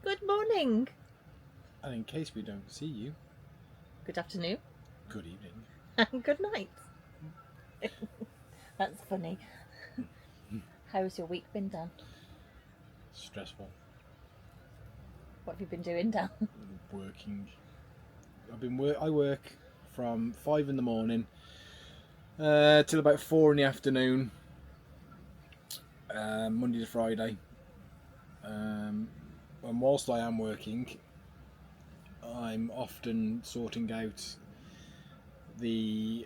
Good morning. And in case we don't see you, Good afternoon. good evening. And good night. That's funny. How's your week been, Dan? Stressful. What have you been doing, Dan? Working. I work from 5 in the morning till about 4 in the afternoon, Monday to Friday. And whilst I am working, I'm often sorting out the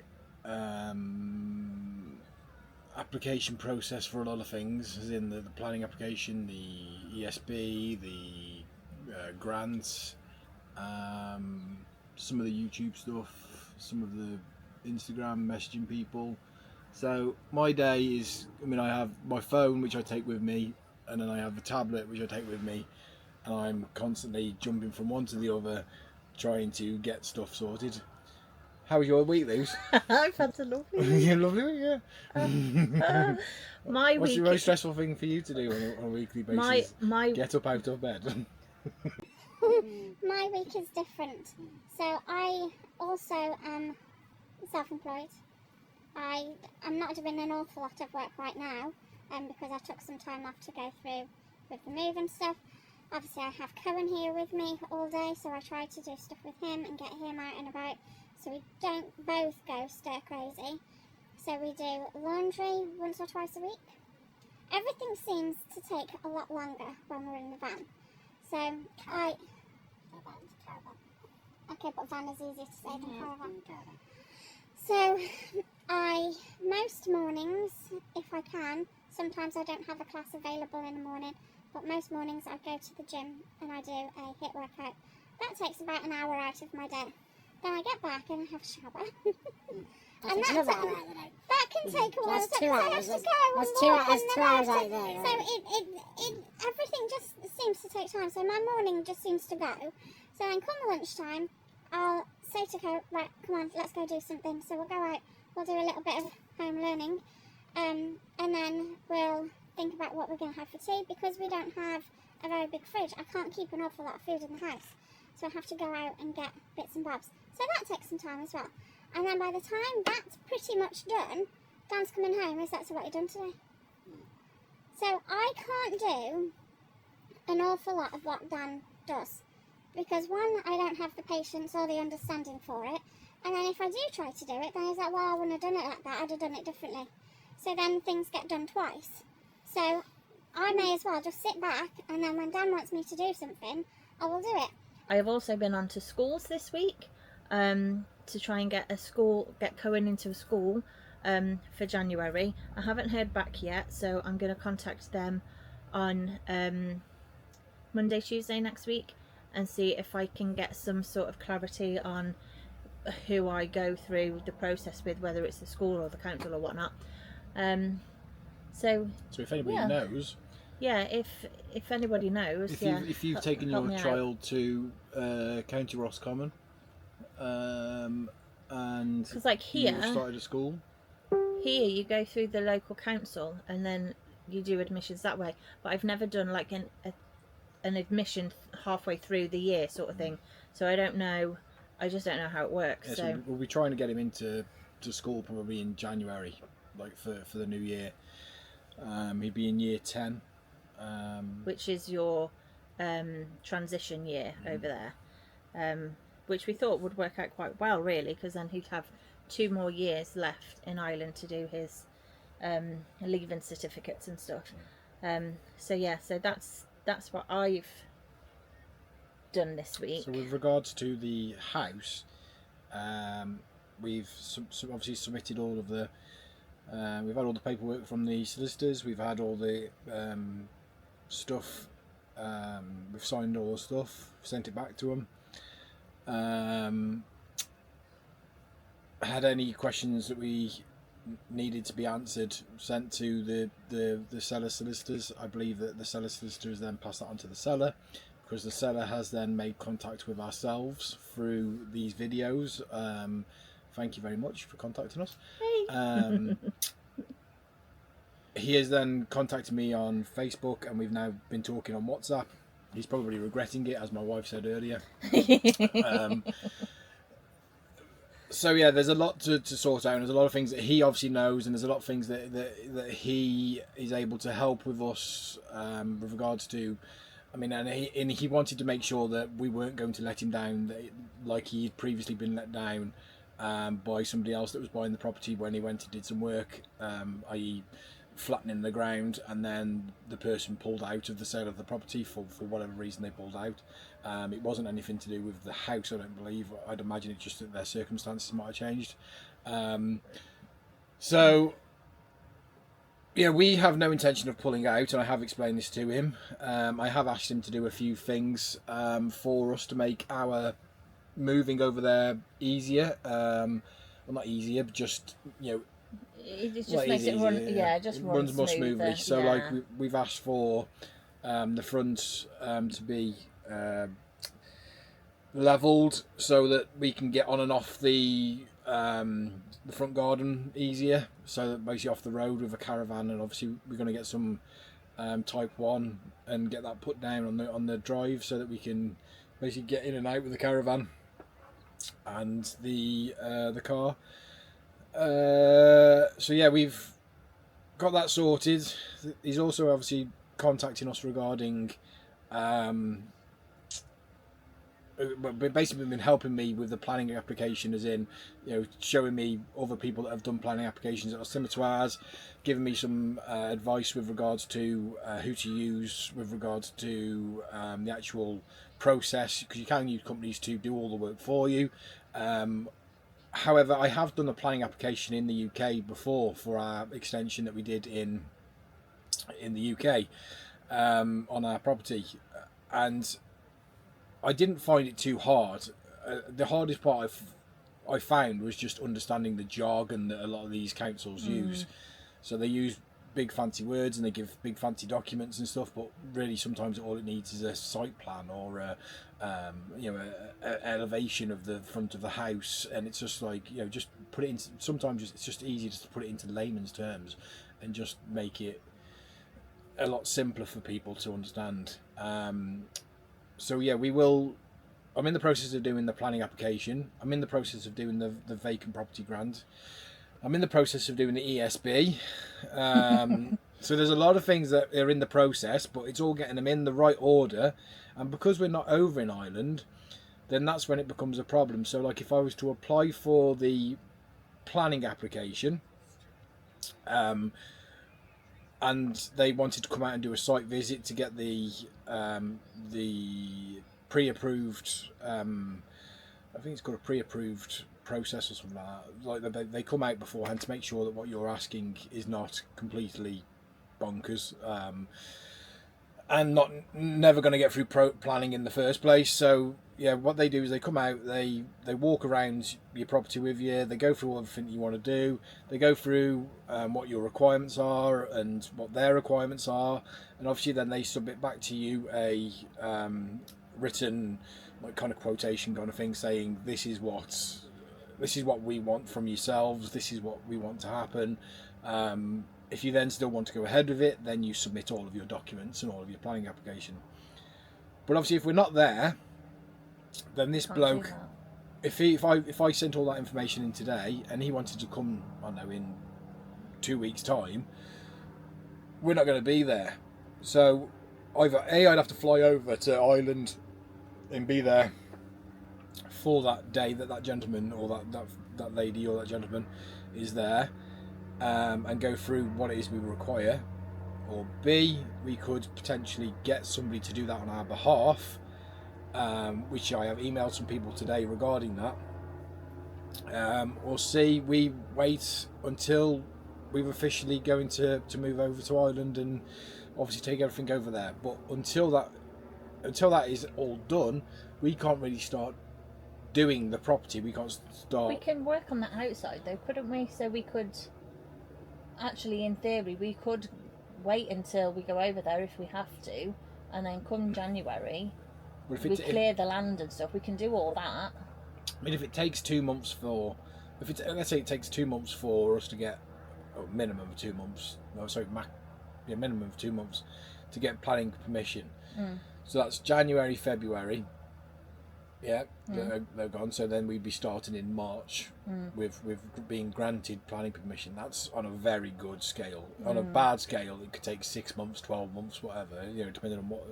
application process for a lot of things, as in the planning application, the ESB, the grants, some of the YouTube stuff, some of the Instagram messaging people. So my day is, I have my phone, which I take with me, and then I have a tablet, which I take with me, and I'm constantly jumping from one to the other, trying to get stuff sorted. How was your week, Luz? I've had a lovely week. You're lovely, yeah. What's the most stressful thing for you to do on a weekly basis? Get up out of bed. My week is different. So I also am self-employed. I'm not doing an awful lot of work right now because I took some time off to go through with the move and stuff. Obviously I have Cohen here with me all day, so I try to do stuff with him and get him out and about so we don't both go stir crazy. So we do laundry once or twice a week. Everything seems to take a lot longer when we're in the van. So okay, but van is easier to say than caravan. So most mornings, if I can, sometimes I don't have a class available in the morning, but most mornings I go to the gym and I do a HIIT workout. That takes about an hour out of my day. Then I get back and I have a shower. And that can take a while. That's 2 hours. That's 2 hours out there. So it everything just seems to take time. So my morning just seems to go. So then come lunchtime, I'll say to Co, right, come on, let's go do something. So we'll go out, we'll do a little bit of home learning, and then we'll think about what we're going to have for tea, because we don't have a very big fridge. I can't keep an awful lot of food in the house, so I have to go out and get bits and bobs. So that takes some time as well. And then by the time that's pretty much done, Dan's coming home. Is that what you've done today? So I can't do an awful lot of what Dan does, because one, I don't have the patience or the understanding for it, and then if I do try to do it, then he's like, well, I wouldn't have done it like that, I'd have done it differently. So then things get done twice. So I may as well just sit back, and then when Dan wants me to do something, I will do it. I have also been on to schools this week to try and get Cohen into a school for January. I haven't heard back yet, so I'm going to contact them on Monday, Tuesday next week and see if I can get some sort of clarity on who I go through the process with, whether it's the school or the council or whatnot. So if anybody knows, if anybody knows, if you've taken your child to County Roscommon, and because like here, you started a school. Here you go through the local council and then you do admissions that way. But I've never done like an admission halfway through the year sort of thing. So I don't know. I just don't know how it works. Yeah, so we'll be trying to get him into school probably in January, like for the new year. He'd be in year 10, which is your transition year over there, which we thought would work out quite well, really, because then he'd have 2 more years left in Ireland to do his leaving certificates and stuff. So that's what I've done this week. So with regards to the house, we've obviously submitted all of the we've had all the paperwork from the solicitors, we've had all the stuff, we've signed all the stuff, sent it back to them. Had any questions that we needed to be answered sent to the seller solicitors. I believe that the seller solicitors then pass that on to the seller, because the seller has then made contact with ourselves through these videos. Thank you very much for contacting us. Hey. He has then contacted me on Facebook, and we've now been talking on WhatsApp. He's probably regretting it, as my wife said earlier. So yeah, there's a lot to sort out, and there's a lot of things that he obviously knows, and there's a lot of things that he is able to help with us with regards to. I mean, and he wanted to make sure that we weren't going to let him down, like he'd previously been let down by somebody else that was buying the property when he went and did some work, i.e. flattening the ground, and then the person pulled out of the sale of the property for whatever reason they pulled out. It wasn't anything to do with the house, I don't believe. I'd imagine it's just that their circumstances might have changed. So yeah, we have no intention of pulling out, and I have explained this to him. I have asked him to do a few things for us to make our moving over there easier. Well, not easier, but just, you know, it just makes it run. Yeah, just runs more smoothly. So yeah. like we've asked for the front to be levelled so that we can get on and off the front garden easier, so that basically off the road with a caravan, and obviously we're going to get some type 1 and get that put down on the drive so that we can basically get in and out with the caravan and the car. So yeah, we've got that sorted. He's also obviously contacting us regarding basically been helping me with the planning application, as in, you know, showing me other people that have done planning applications that are similar to ours, giving me some advice with regards to who to use with regards to the actual process, because you can use companies to do all the work for you. However, I have done a planning application in the UK before for our extension that we did in the UK on our property, and I didn't find it too hard. The hardest part I found was just understanding the jargon that a lot of these councils use. So they use big fancy words and they give big fancy documents and stuff, but really sometimes all it needs is a site plan or a elevation of the front of the house, and it's just like, you know, just put it in. Sometimes it's just easy just to put it into layman's terms and just make it a lot simpler for people to understand. So yeah, I'm in the process of doing the planning application. I'm in the process of doing the vacant property grant. I'm in the process of doing the ESB. So there's a lot of things that are in the process, but it's all getting them in the right order. And because we're not over in Ireland, then that's when it becomes a problem. So like if I was to apply for the planning application, and they wanted to come out and do a site visit to get the pre-approved, I think it's called a pre-approved process or something like that. Like they come out beforehand to make sure that what you're asking is not completely bonkers, and never going to get through planning in the first place. So yeah, what they do is they come out, they walk around your property with you, they go through everything you want to do, they go through what your requirements are and what their requirements are, and obviously then they submit back to you a written, like, kind of quotation kind of thing, saying this is what we want from yourselves, this is what we want to happen. If you then still want to go ahead with it, then you submit all of your documents and all of your planning application. But obviously if we're not there, then this bloke, if I sent all that information in today and he wanted to come, I don't know, in 2 weeks' time, we're not going to be there. So either A, I'd have to fly over to Ireland and be there for that day that gentleman or that lady or that gentleman is there, and go through what it is we require, or B, we could potentially get somebody to do that on our behalf, which I have emailed some people today regarding that, or C, we wait until we're officially going to move over to Ireland and obviously take everything over there. But until that is all done, we can't really start doing the property. We can't start. We can work on the outside though, couldn't we? So we could actually, in theory, we could wait until we go over there if we have to, and then come January, we clear the land and stuff. We can do all that. I mean, if it takes 2 months let's say it takes 2 months for us to get, minimum of 2 months to get planning permission, So that's January, February. Yeah, they're gone. So then we'd be starting in March with being granted planning permission. That's on a very good scale. On a bad scale, it could take 6 months, 12 months, whatever. You know, depending on what.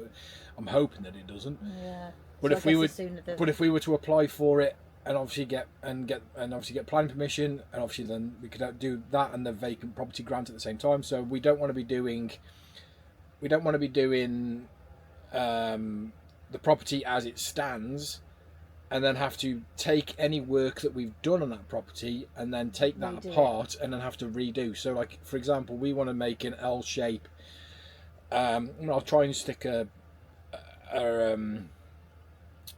I'm hoping that it doesn't. Yeah. But So if I we guess would, the sooner the- but if we were to apply for it and obviously get planning permission, and obviously then we could do that and the vacant property grant at the same time. So we don't want to be doing. The property as it stands, and then have to take any work that we've done on that property and then take that apart and then have to redo. So, like for example, we want to make an L shape. I'll try and stick a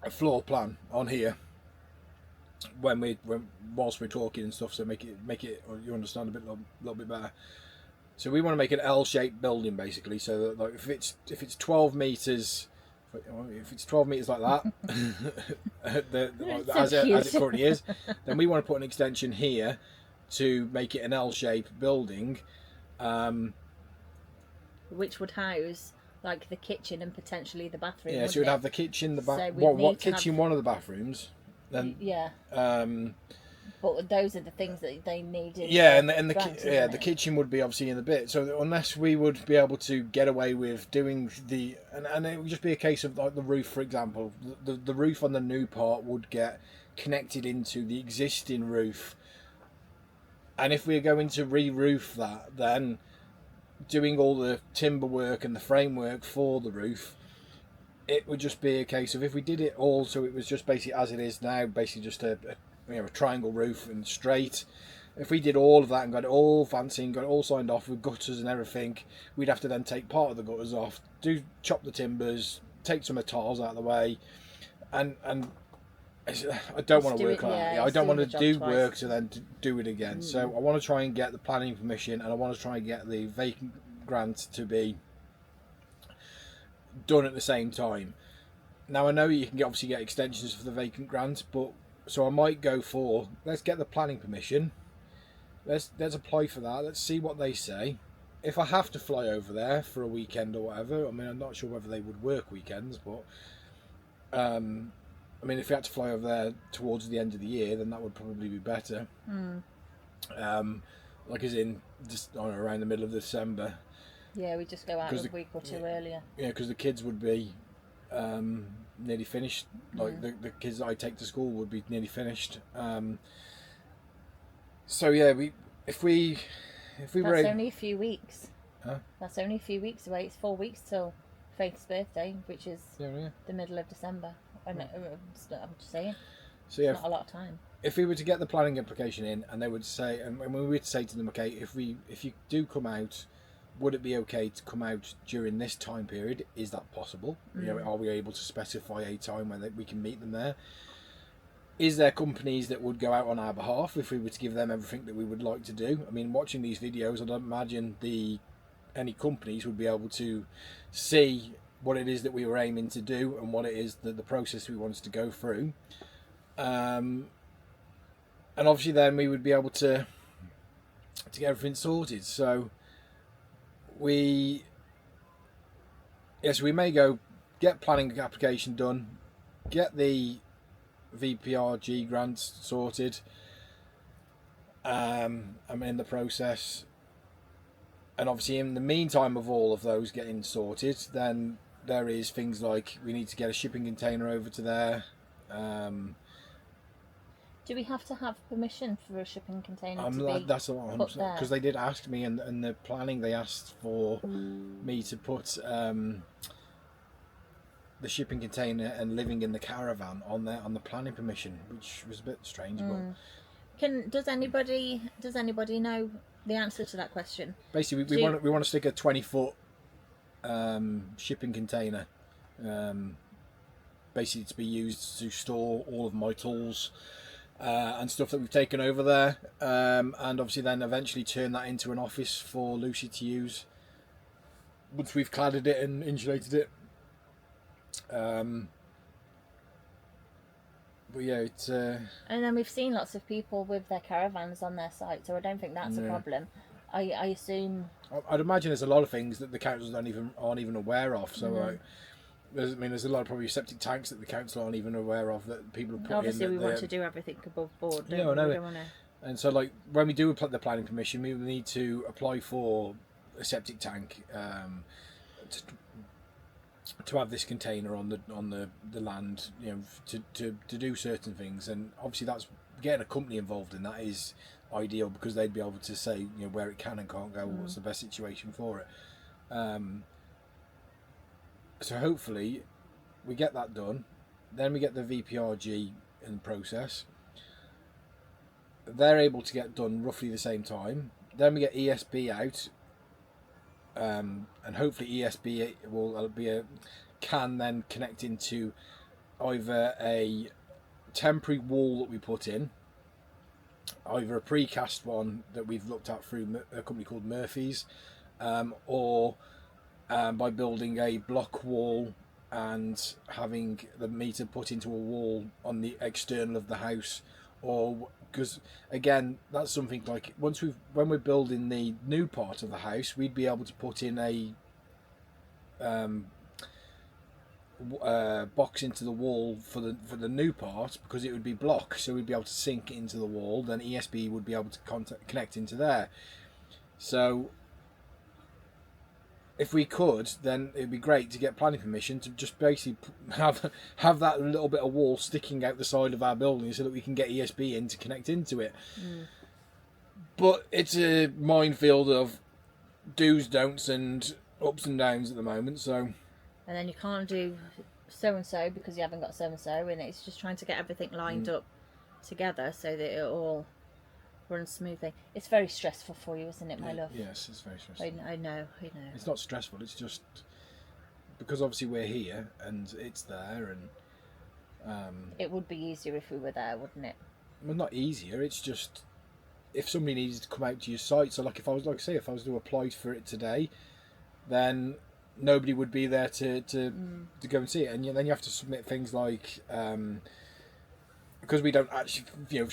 floor plan on here whilst we're talking and stuff, so make it or you understand a little bit better. So we want to make an L-shaped building basically, so that like if it's 12 meters. If it's 12 meters like that, as it currently is, then we want to put an extension here to make it an L-shaped building, which would house like the kitchen and potentially the bathroom. Yeah, so you'd have the kitchen, the bath. So what kitchen? One of the bathrooms. Then yeah. But those are the things that they need. The kitchen would be obviously in the bit. So unless we would be able to get away with doing and it would just be a case of like the roof, for example. The roof on the new part would get connected into the existing roof, and if we're going to re-roof that, then doing all the timber work and the framework for the roof, it would just be a case of if we did it all, so it was just basically as it is now, basically just a triangle roof and straight. If we did all of that and got it all fancy and got it all signed off with gutters and everything, we'd have to then take part of the gutters off, chop the timbers, take some of the tiles out of the way, and I don't want to work like that. I don't want to do work to then do it again. So I want to try and get the planning permission, and I want to try and get the vacant grant to be done at the same time. Now I know you can obviously get extensions for the vacant grant, but so I might go for, let's get the planning permission, let's apply for that, let's see what they say. If I have to fly over there for a weekend or whatever, I mean, I'm not sure whether they would work weekends, but I mean, if we had to fly over there towards the end of the year, then that would probably be better. Like as in just around the middle of December. Yeah, we just go out a week or two earlier. Yeah, because the kids would be nearly finished. Like the kids that I take to school would be nearly finished. So yeah, if we were. That's only a few weeks. Huh? That's only a few weeks away. It's 4 weeks till Faith's birthday, which is the middle of December. I'm just saying. So yeah, it's not a lot of time. If we were to get the planning application in, and they would say, and when we would say to them, okay, if you do come out, would it be okay to come out during this time period? Is that possible? You know, are we able to specify a time when we can meet them there? Is there companies that would go out on our behalf if we were to give them everything that we would like to do? I mean, watching these videos, I don't imagine any companies would be able to see what it is that we were aiming to do and what it is that the process we wanted to go through. And obviously then we would be able to get everything sorted. So we may go get planning application done, get the VPRG grants sorted. I'm in the process, and obviously in the meantime of all of those getting sorted, then there is things like we need to get a shipping container over to there. Do we have to have permission for a shipping container to be that's a lot, because they did ask me, and the planning they asked for me to put the shipping container and living in the caravan on the planning permission, which was a bit strange. But does anybody know the answer to that question? Basically, we want to stick a 20-foot shipping container, basically to be used to store all of my tools and stuff that we've taken over there, and obviously then eventually turn that into an office for Lucy to use once we've cladded it and insulated it. But yeah, it's and then we've seen lots of people with their caravans on their site, so I don't think that's a problem. I assume I'd imagine there's a lot of things that the councils aren't even aware of. So there's a lot of probably septic tanks that the council aren't even aware of that people have put Obviously, in. we want to do everything above board, don't Yeah, we? I know We it. don't want to... And so, like, when we do the planning permission, we will need to apply for a septic tank to have this container on the land, you know, to do certain things. And obviously, that's getting a company involved in that is ideal because they'd be able to say, you know, where it can and can't go, what's the best situation for it. So hopefully, we get that done. Then we get the VPRG in the process. They're able to get done roughly the same time. Then we get ESB out, and hopefully ESB can then connect into either a temporary wall that we put in, either a precast one that we've looked at through a company called Murphy's, or by building a block wall and having the meter put into a wall on the external of the house. Or because again, that's something like when we're building the new part of the house, we'd be able to put in a box into the wall for the new part because it would be block, so we'd be able to sink it into the wall. Then ESB would be able to connect into there. So if we could, then it'd be great to get planning permission to just basically have that little bit of wall sticking out the side of our building so that we can get ESB in to connect into it. But it's a minefield of do's, don'ts and ups and downs at the moment. So, and then you can't do so and so because you haven't got so and so, and it's just trying to get everything lined up together so that it all runs smoothly. It's very stressful for you, isn't it, my love? Yes, it's very stressful. I know. It's not stressful. It's just because obviously we're here and it's there, and it would be easier if we were there, wouldn't it? Well, not easier. It's just if somebody needed to come out to your site. So, like, if I was to apply for it today, then nobody would be there to go and see it, and then you have to submit things like because we don't actually, you know,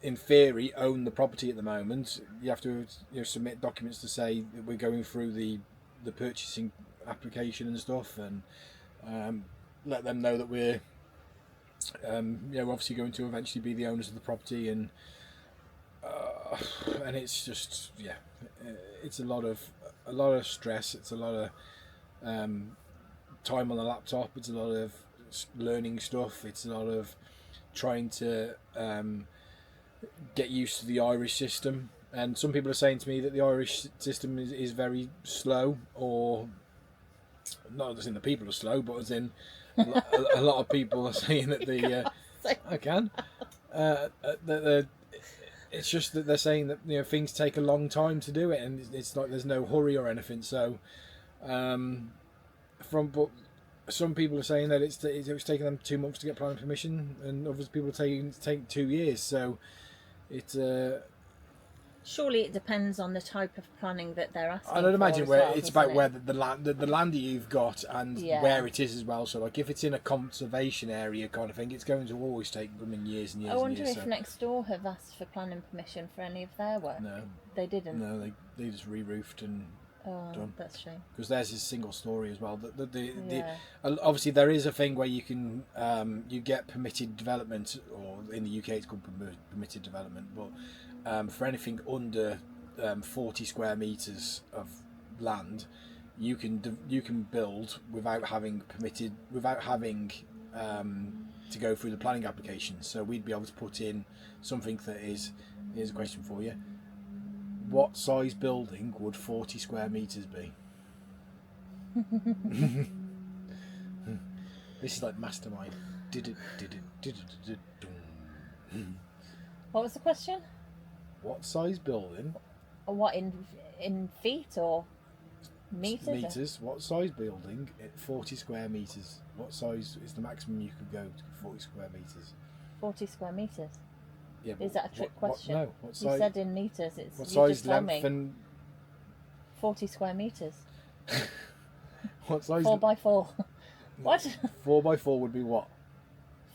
in theory own the property at the moment. You have to, you know, submit documents to say that we're going through the purchasing application and stuff, and let them know that we're obviously going to eventually be the owners of the property, and it's just it's a lot of stress. It's a lot of time on the laptop. It's a lot of learning stuff. It's a lot of trying to get used to the Irish system, and some people are saying to me that the Irish system is very slow, or not as in the people are slow, but as in a lot of people are saying that it's just that they're saying that, you know, things take a long time to do it, and it's like there's no hurry or anything. So but some people are saying that it's taking them 2 months to get planning permission, and other people are take 2 years. So it's surely it depends on the type of planning that they're asking. I'd imagine where well, it's about where the land that you've got and where it is as well. So, like, if it's in a conservation area kind of thing, it's going to always take them years and years. I wonder if next door have asked for planning permission for any of their work. No, they didn't. No, they just re-roofed and done. That's a shame. Because theirs is single story as well. Obviously there is a thing where you can you get permitted development, or in the UK it's called permitted development, but for anything under 40 square meters of land, you can build without having to go through the planning application. So we'd be able to put in something that is. Here's a question for you. What size building would 40 square meters be? This is like Mastermind. What was the question? What size building? Or what, in feet or meters? Meters. What size building at 40 square meters? What size is the maximum you could go to 40 square meters? 40 square meters. Yeah, is that a trick question? No. What size? You said in meters. It's what you size just told length me. and 40 square meters. What size? 4x4. What? 4x4 would be what?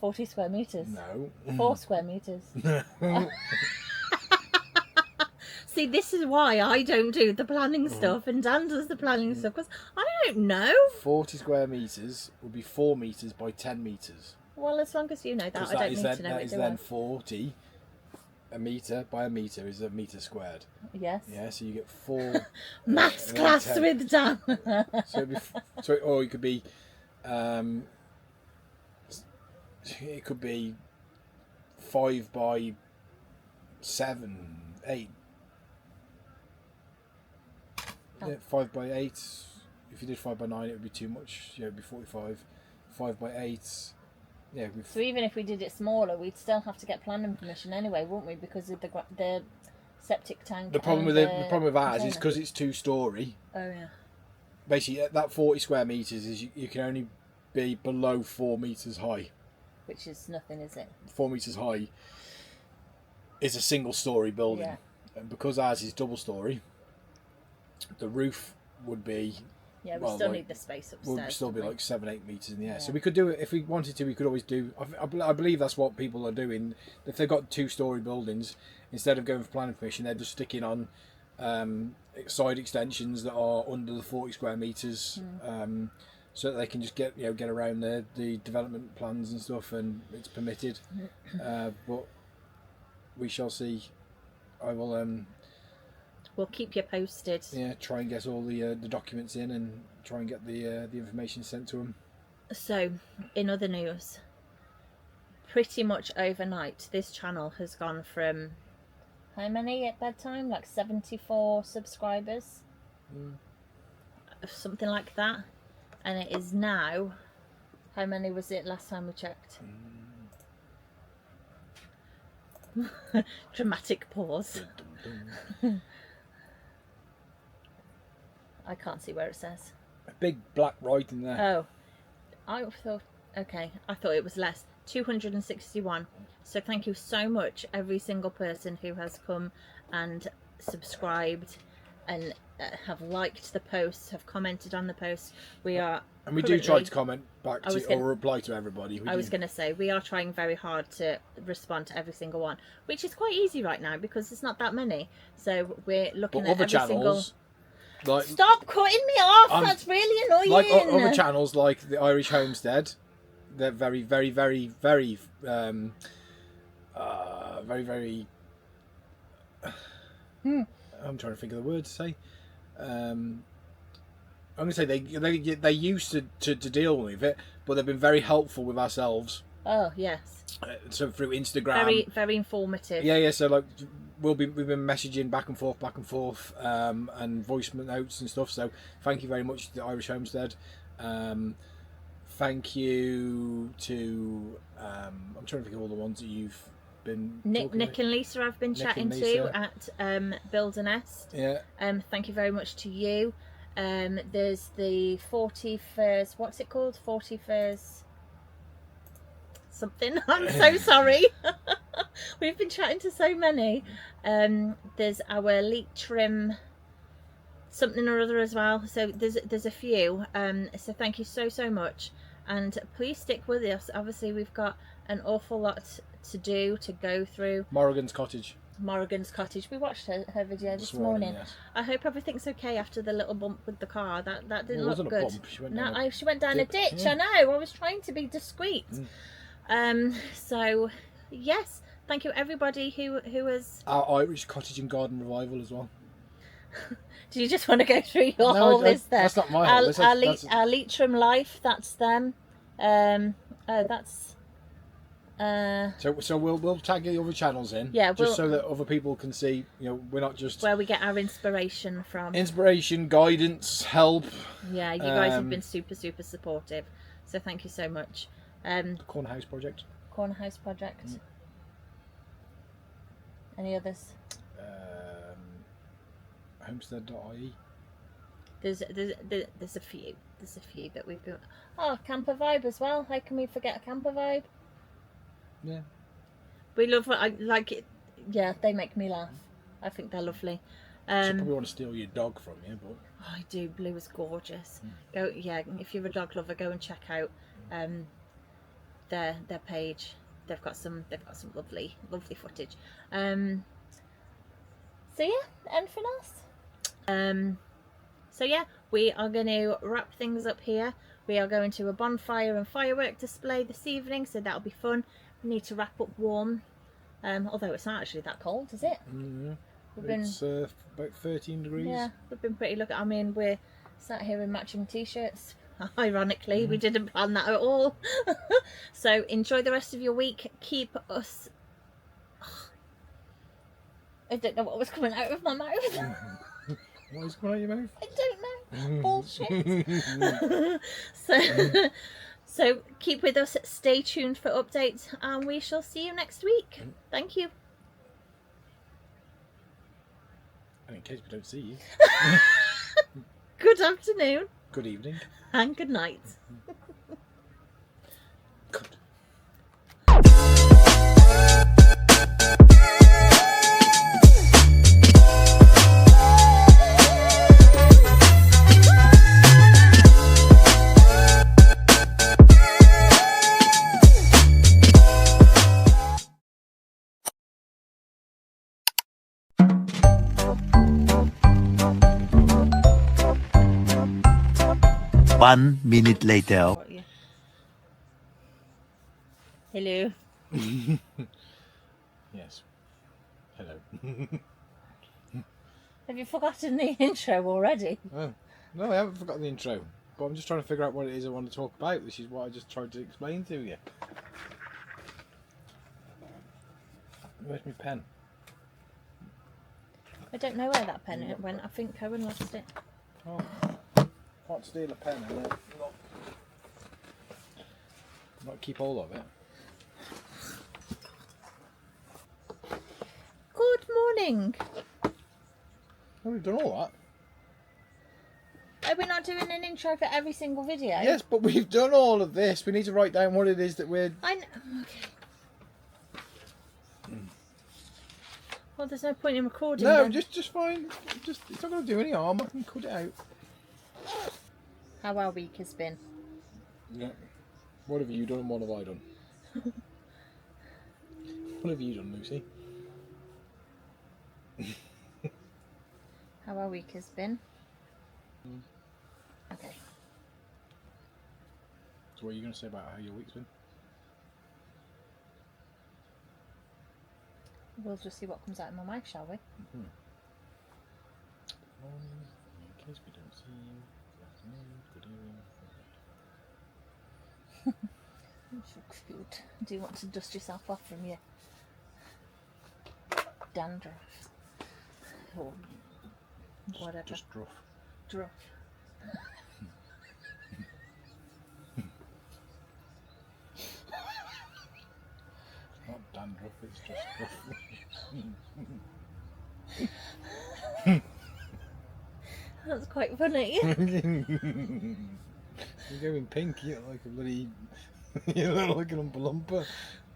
40 square meters. No. 4 square meters. No. See, this is why I don't do the planning stuff and Dan does the planning stuff, because I don't know. 40 square metres would be 4 metres by 10 metres. Well, as long as you know that, Because I don't need to know that it, is do then I? 40. A metre by a metre is a metre squared. Yes. Yeah, so you get 4. Maths and then class 10. with Dan. So it'd be, or it could be, it could be 5 by 7, 8. Oh. Yeah, 5 by 8. If you did 5 by 9, it would be too much. Yeah, it'd be 45. 5 by 8. Yeah. It'd be So even if we did it smaller, we'd still have to get planning permission anyway, wouldn't we? Because of the septic tank. the problem and with the problem with ours is container. because it's 2-storey. Oh yeah. Basically, at that 40 square metres is you can only be below 4 metres high. Which is nothing, is it? 4 metres high is a single-storey building. Yeah. And because ours is double-storey, the roof would be... Yeah, we well, still like, need the space upstairs. would still be don't we? like 7-8 metres in the air. Yeah. So we could do it, if we wanted to, we could always do... I believe that's what people are doing. If they've got 2-storey buildings, instead of going for planning permission, they're just sticking on side extensions that are under the 40 square metres, so that they can just get around the development plans and stuff, and it's permitted. But we shall see. I will We'll keep you posted. try and get all the documents in and try and get the information sent to them. So, in other news, pretty much overnight, this channel has gone from how many at bedtime? Like 74 subscribers, something like that, and it is now. How many was it last time we checked? Dramatic pause. I can't see where it says. A big black writing there. Oh, I thought, okay, I thought it was less. 261. So thank you so much, every single person who has come and subscribed and have liked the posts, have commented on the posts. We are, and we do try to comment back or reply to everybody. I was going to say, we are trying very hard to respond to every single one, which is quite easy right now because there's not that many. So we're looking at other every channels, single... Stop cutting me off! That's really annoying. Like other channels, like the Irish Homestead, they're very, very, very, very, very, very. I'm trying to think of the word to say. I'm going to say they used to deal with it, but they've been very helpful with ourselves. Oh yes. So through Instagram. Very, very informative. Yeah. So like we've been messaging back and forth, and voice notes and stuff. So thank you very much to the Irish Homestead. Thank you to I'm trying to think of all the ones that you've been Nick and Lisa I've been chatting to at Build a Nest. Yeah. Thank you very much to you. There's the 40 Furs, what's it called? 40 Furs something. I'm so sorry. We've been chatting to so many. There's our elite trim something or other as well. So there's a few. So thank you so much, and please stick with us. Obviously we've got an awful lot to do, to go through. Morrigan's Cottage. We watched her video this morning. Yes. I hope everything's okay after the little bump with the car. That didn't look good. She went down a ditch. Yeah. I know. I was trying to be discreet. So yes, thank you everybody who has our Irish Cottage and Garden Revival as well. Do you just want to go through your whole list there? That's not my whole list. Our Leitrim Life, that's them. So we'll tag the other channels in, just so that other people can see. We're not just where we get our inspiration from. Inspiration, guidance, help. Yeah, you guys have been super supportive. So thank you so much. The Corner House Project. Any others? Homestead.ie. There's a few. There's a few that we've been. Oh, Camper Vibe as well. How can we forget a Camper Vibe? Yeah. We love what I like it. Yeah, they make me laugh. I think they're lovely. She probably want to steal your dog from you, but I do. Blue is gorgeous. Go, if you're a dog lover, go and check out their page. They've got some lovely footage. So yeah, anything else? So yeah, we are going to wrap things up here. We are going to a bonfire and firework display this evening, so that'll be fun. We need to wrap up warm, although it's not actually that cold, is it? Mm-hmm. We've It's about 13 degrees. Yeah, we've been pretty lucky. I mean, we're sat here in matching t-shirts. Ironically, we didn't plan that at all. So enjoy the rest of your week. Keep us... I don't know what was coming out of my mouth. What is coming out of your mouth? I don't know. Bullshit. So keep with us. Stay tuned for updates, and we shall see you next week. Thank you. And in case we don't see you, Good afternoon good evening. and good night. Good. One minute later. Hello. Yes. Hello. Have you forgotten the intro already? Oh, no, I haven't forgotten the intro. But I'm just trying to figure out what it is I want to talk about. This is what I just tried to explain to you. Where's my pen? I don't know where that pen went. I think Cohen lost it. Oh, can't steal a pen and not keep hold of it. Good morning. Oh, we've done all that. Are we not doing an intro for every single video? Yes, but we've done all of this. We need to write down what it is that we're... I know. Okay. Well, there's no point in recording. No, then. just fine. Just it's not going to do any harm. I can cut it out. How our week has been. Yeah. What have you done and what have I done? What have you done, Lucy? How our week has been. Okay. So what are you going to say about how your week's been? We'll just see what comes out of my mic, shall we? Mm-hmm. In case we don't see you, good afternoon, good evening. Good. Do you want to dust yourself off from your dandruff? Or whatever. Just druff. Druff. Not dandruff, it's just druff. That's quite funny. You're going pink, you look like a bloody... you look like an Oompa Loompa.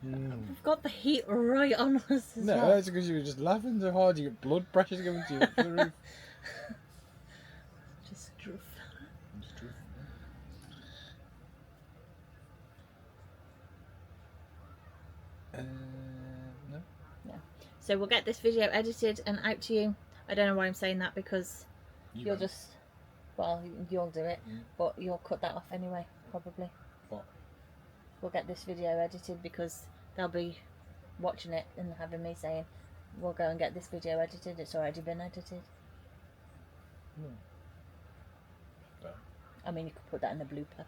We've got the heat right on us as No, well. it's because you were just laughing so hard you got blood pressure going to you up the roof. Just druff. Just druff. No. Yeah. So we'll get this video edited and out to you. I don't know why I'm saying that because you'll won't. just... Well, you'll do it, Mm. but you'll cut that off anyway, probably. What? We'll get this video edited because they'll be watching it and having me saying, we'll go and get this video edited. It's already been edited. No. I mean, you could put that in the blooper.